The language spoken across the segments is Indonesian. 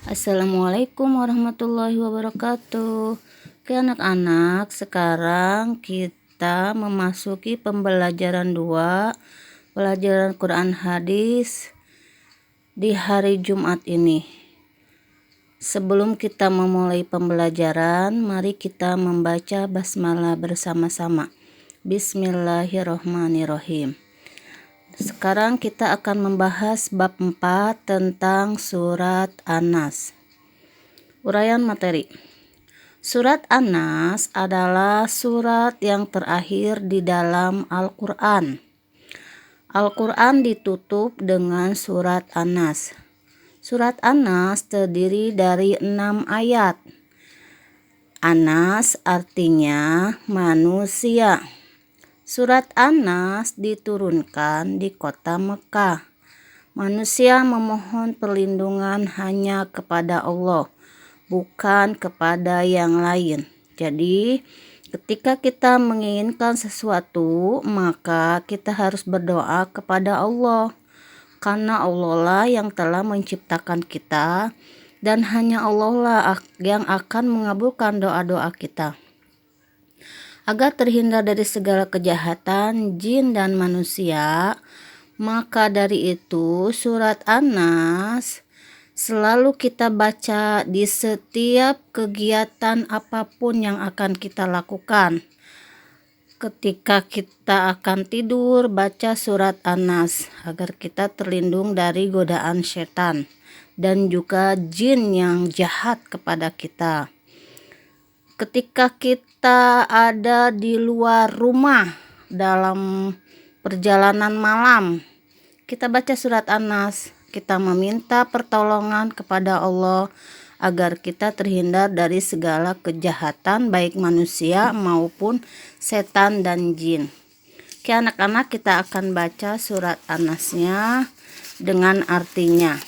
Assalamualaikum warahmatullahi wabarakatuh. Oke anak-anak, sekarang kita memasuki pembelajaran 2, pelajaran Quran hadis di hari Jumat ini. Sebelum kita memulai pembelajaran, mari kita membaca basmalah bersama-sama. Bismillahirrohmanirrohim. Sekarang kita akan membahas bab 4 tentang surat An-Nas. Uraian materi. Surat An-Nas adalah surat yang terakhir di dalam Al-Quran. Al-Quran ditutup dengan surat An-Nas. Surat An-Nas terdiri dari 6 ayat. An-Nas artinya manusia. Surat An-Nas diturunkan di kota Mekah. Manusia memohon perlindungan hanya kepada Allah, bukan kepada yang lain. Jadi, ketika kita menginginkan sesuatu, maka kita harus berdoa kepada Allah. Karena Allah lah yang telah menciptakan kita, dan hanya Allah lah yang akan mengabulkan doa-doa kita. Agar terhindar dari segala kejahatan jin dan manusia, maka dari itu surat An-Nas selalu kita baca di setiap kegiatan apapun yang akan kita lakukan. Ketika kita akan tidur, baca surat An-Nas agar kita terlindung dari godaan setan dan juga jin yang jahat kepada kita. Ketika kita ada di luar rumah dalam perjalanan malam, kita baca surat An-Nas, kita meminta pertolongan kepada Allah agar kita terhindar dari segala kejahatan baik manusia maupun setan dan jin. Oke anak-anak, kita akan baca surat An-Nasnya dengan artinya.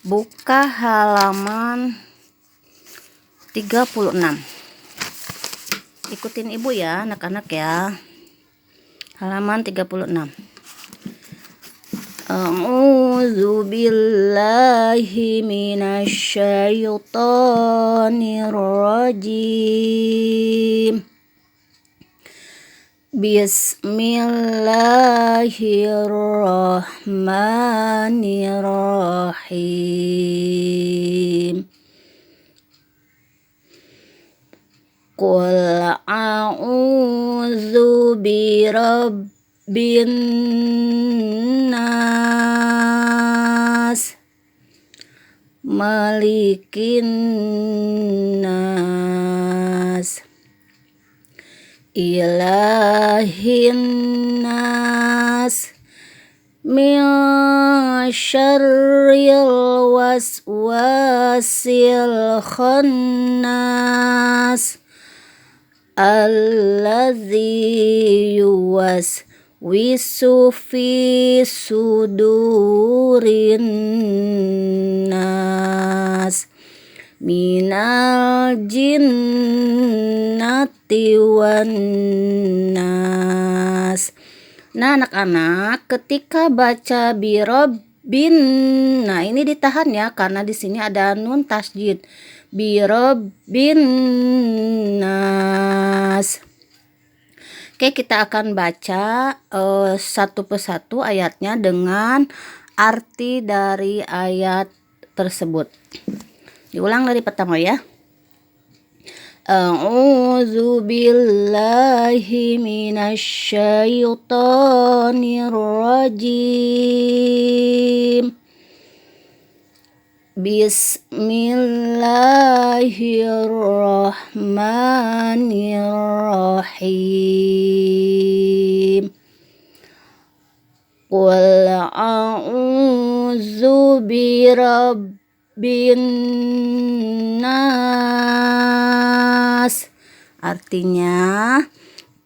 Buka halaman 36. Ikutin ibu ya anak-anak ya. Halaman 36. A'udzu billahi minasyaitonir rajim. Bismillahirrahmanirrahim. Qul a'udzu birabbin nas, malikin nas, ilahin nas, min syarril waswasil khannas, alladzi yuwaswisu fi sudurin nas minal jinnati wan nas. Nah anak-anak, ketika baca birobbin, nah ini ditahan ya karena di sini ada nun tasjid. Birobbin nas. Oke, kita akan baca satu persatu ayatnya dengan arti dari ayat tersebut. Diulang dari pertama ya. A'udzu billahi minasyaitonir rajim. Bismillahirrahmanirrahim. Qul a'udzu birabbin nas. Artinya,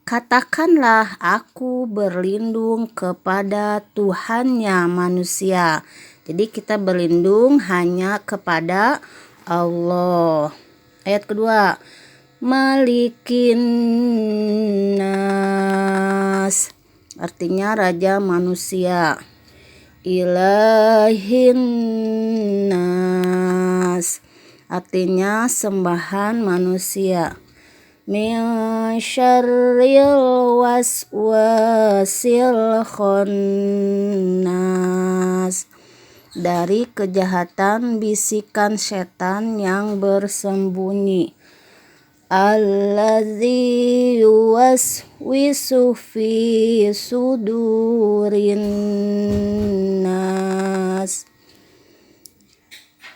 katakanlah aku berlindung kepada Tuhannya manusia. Jadi kita berlindung hanya kepada Allah. Ayat kedua, malikin nas, artinya raja manusia. Ilahin nas, artinya sembahan manusia. Min syarril waswasil khannas, dari kejahatan bisikan setan yang bersembunyi. Allazi yuwaswisu fi sudurin nas,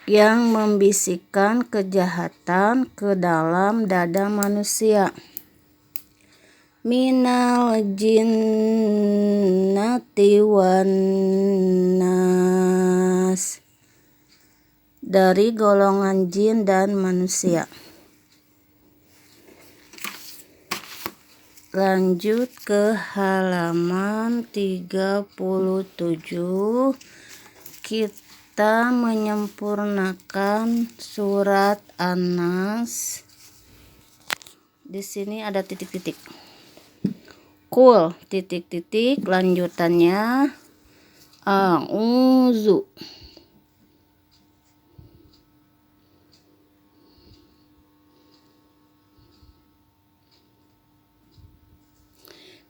yang membisikkan kejahatan ke dalam dada manusia. Minal jinnati wan nas, dari golongan jin dan manusia. Lanjut ke halaman 37. Kita menyempurnakan surat An-Nas. Di sini ada titik-titik. Kul titik-titik, lanjutannya a'udzu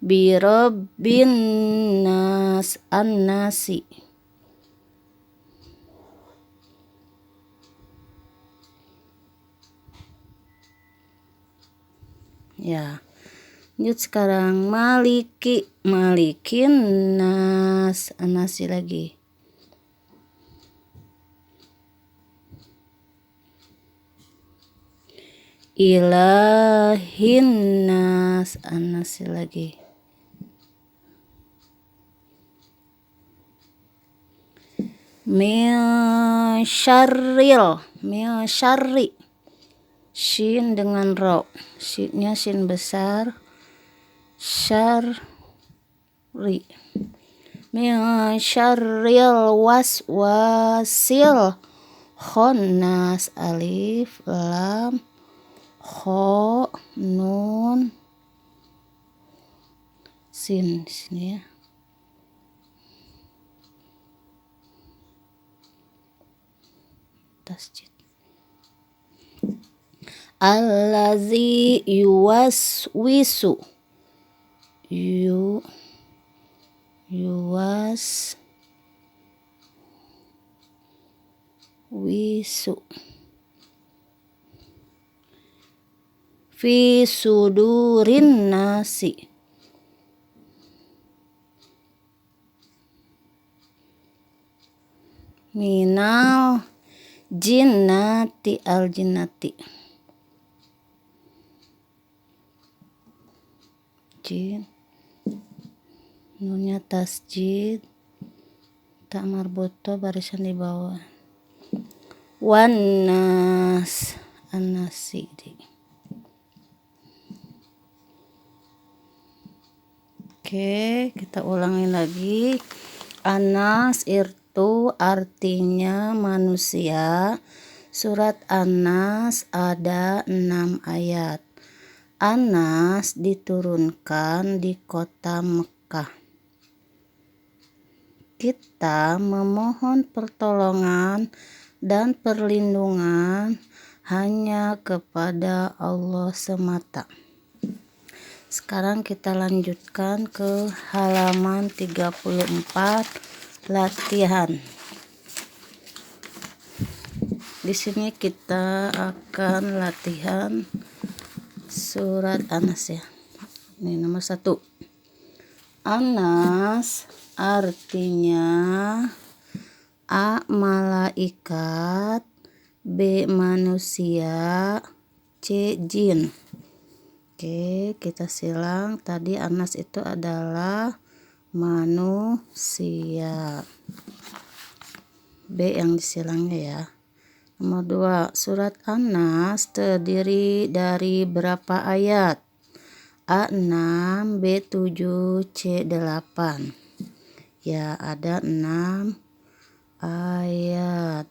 birabbin nas an-nasi, ya. Lanjut sekarang malikin nas an-nasi lagi. Ilahin nas an-nasi lagi. Min syarri, shin dengan ro, shinnya shin besar, syarri. Min syarril waswasil khannas, alif lam kha nun sin di sini ya. Tasjid. Allazi yuwaswisu fi sudurin nasi, minal jinnati al jinnati, jin nunnya tasjid, tak marbuto barisan di bawah, wan nas an-nasi. Oke, kita ulangi lagi. An-nas itu artinya manusia. Surat An-Nas ada 6 ayat. An-Nas diturunkan di kota Mekah. Kita memohon pertolongan dan perlindungan hanya kepada Allah semata. Sekarang kita lanjutkan ke halaman 34, latihan. Di sini kita akan latihan surat An-Nas ya. Ini nomor 1. An-Nas artinya A. malaikat, B. manusia, C. jin. Oke, kita silang. Tadi An-Nas itu adalah manusia. B yang disilangnya ya. Nomor 2, surat An-Nas terdiri dari berapa ayat? A 6, B 7, C 8. Ya, ada 6 ayat.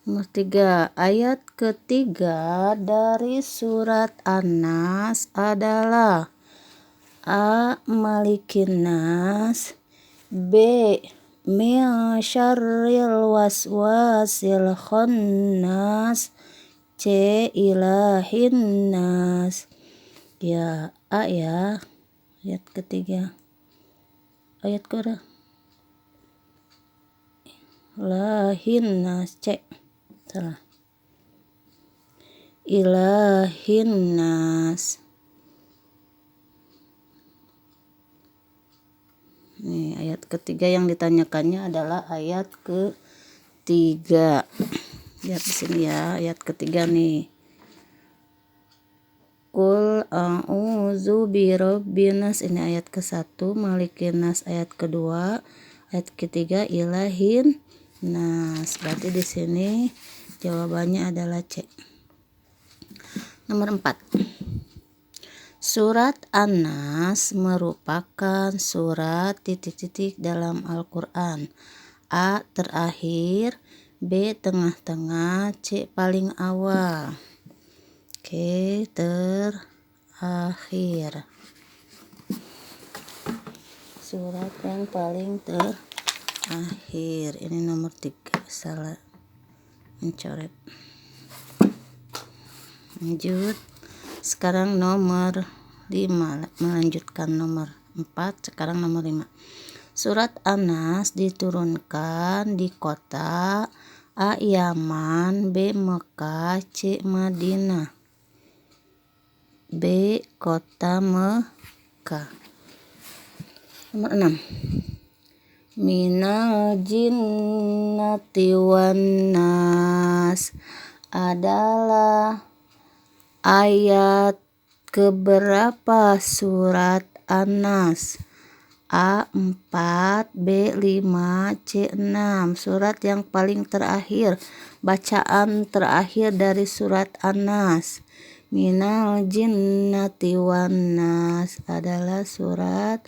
Nomor 3, ayat ketiga dari surat An-Nas adalah A. malikin nas, B. min syarril waswasil khannas, C ilahin nas. Ya, A ya. Ayat ketiga. Ayat kedua. Ilahin nas, C. Salah. Ilahin nas. Nih, ayat ketiga yang ditanyakannya adalah ayat ketiga. Lihat di sini ya, ayat ketiga nih. Qul a'udzu birabbin nas, ini ayat ke-1, malikin nas ayat kedua, ayat ketiga ilahin nas. Berarti di sini jawabannya adalah C. Nomor 4. Surat An-Nas merupakan surat titik-titik dalam Al-Qur'an. A terakhir, B tengah-tengah, C paling awal. Oke, terakhir. Surat yang paling terakhir. Ini nomor 3, salah mencoret. Lanjut. Sekarang nomor 5, melanjutkan nomor 4, sekarang nomor 5. Surat An-Nas diturunkan di kota A Yaman, B Mekah, C Madinah. B kota Mekah. Nomor 6. Minal jinnati wan nas adalah ayat keberapa surat An-Nas? A 4, B 5, C 6. Surat yang paling terakhir, bacaan terakhir dari surat An-Nas. Minal jinnati wan nas adalah surat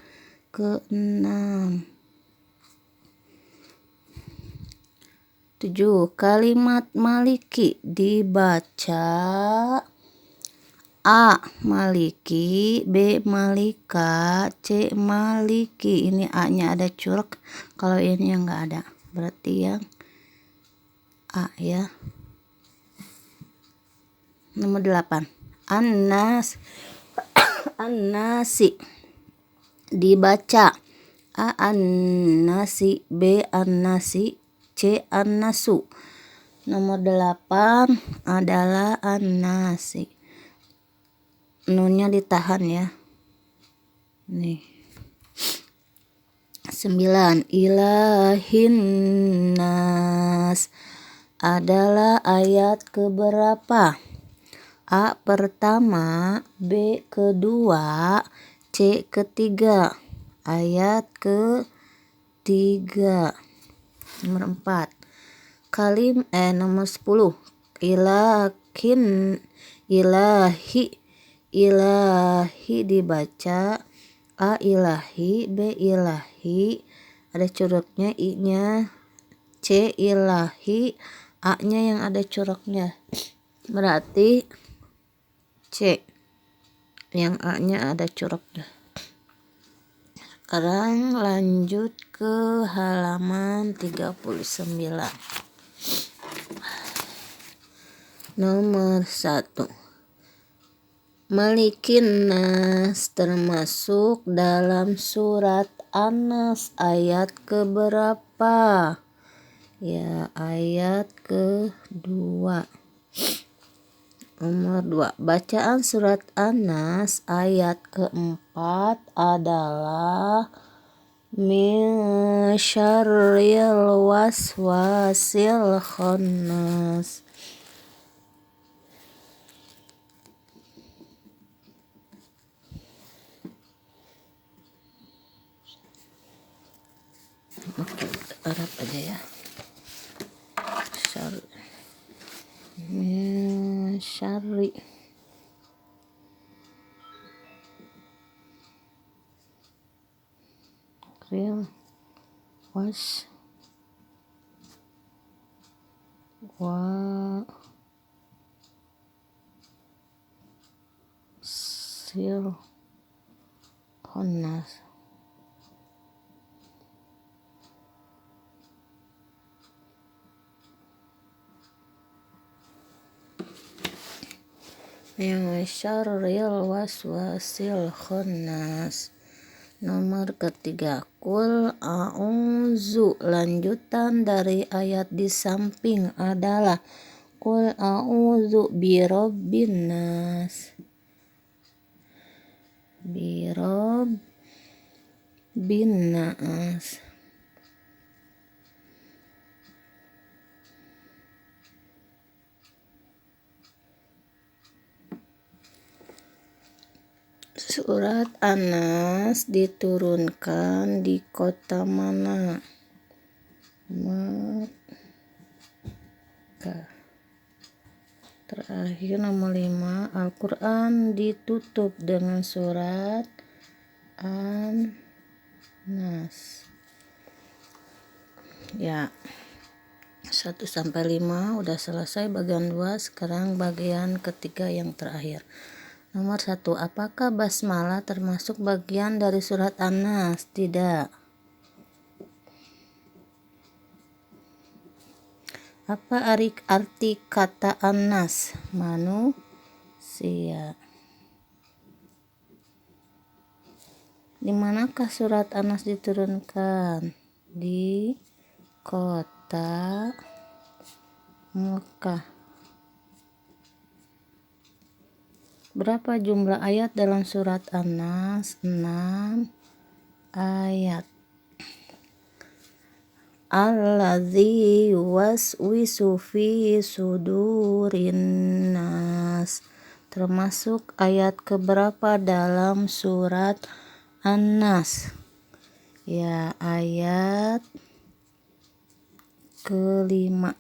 ke-6. 7. Kalimat maliki dibaca A maliki, B malika, C maliki. Ini A nya ada curug, kalau ini yang enggak ada berarti yang A ya. Nomor 8. An-Nas An-Nasi dibaca A An-Nasi, B An-Nasi, C An-Nasu. Nomor 8 adalah An-Nasi. Nunnya ditahan ya. Nih. 9. Ilahin nas adalah ayat keberapa? A pertama, B kedua, C ketiga. Ayat ketiga. Nomor 4. Nomor 10. Ilahi dibaca A ilahi, B ilahi, ada curugnya, I nya, C ilahi, A nya yang ada curugnya, berarti C yang A nya ada curugnya. Sekarang lanjut ke halaman 39. Nomor 1. Malikin nas termasuk dalam surat An-Nas ayat keberapa? Ya, ayat kedua. Nomor 2. Bacaan surat An-Nas ayat keempat adalah min syarril waswasil khannas. Oke, Arab aja ya. Syarri. Real. Was. Wa. Sil. Khannas. min syarril waswasil khannas. Nomor ketiga, Qul a'udzu. Lanjutan dari ayat di samping adalah Qul a'udzu birabbin nas. Birabbin nas. Surat An-Nas diturunkan di kota mana? Makkah. Terakhir nomor 5, Al-Quran ditutup dengan surat An-Nas. Ya, 1-5 udah selesai bagian 2, sekarang bagian ketiga yang terakhir. Nomor 1, apakah basmalah termasuk bagian dari surat An-Nas? Tidak. Apa arti kata An-Nas? Manusia. Di manakah surat An-Nas diturunkan? Di kota Mekah. Berapa jumlah ayat dalam surat An-Nas? 6 ayat. Alladzi yuwaswisu fi sudurin nas. Termasuk ayat keberapa dalam surat An-Nas? Ya, ayat ke-5.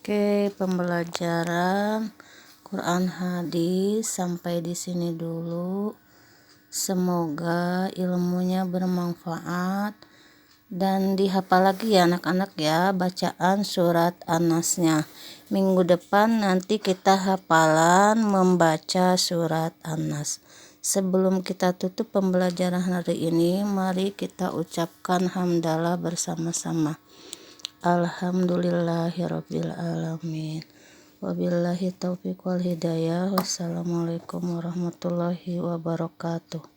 Oke, pembelajaran Quran hadis sampai di sini dulu. Semoga ilmunya bermanfaat dan dihafal lagi ya anak-anak ya bacaan surat An-Nasnya. Minggu depan nanti kita hafalan membaca surat An-Nas. Sebelum kita tutup pembelajaran hari ini, mari kita ucapkan hamdalah bersama-sama. Alhamdulillahirabbil alamin. Wabillahi taufiq wal hidayah. Wassalamualaikum warahmatullahi wabarakatuh.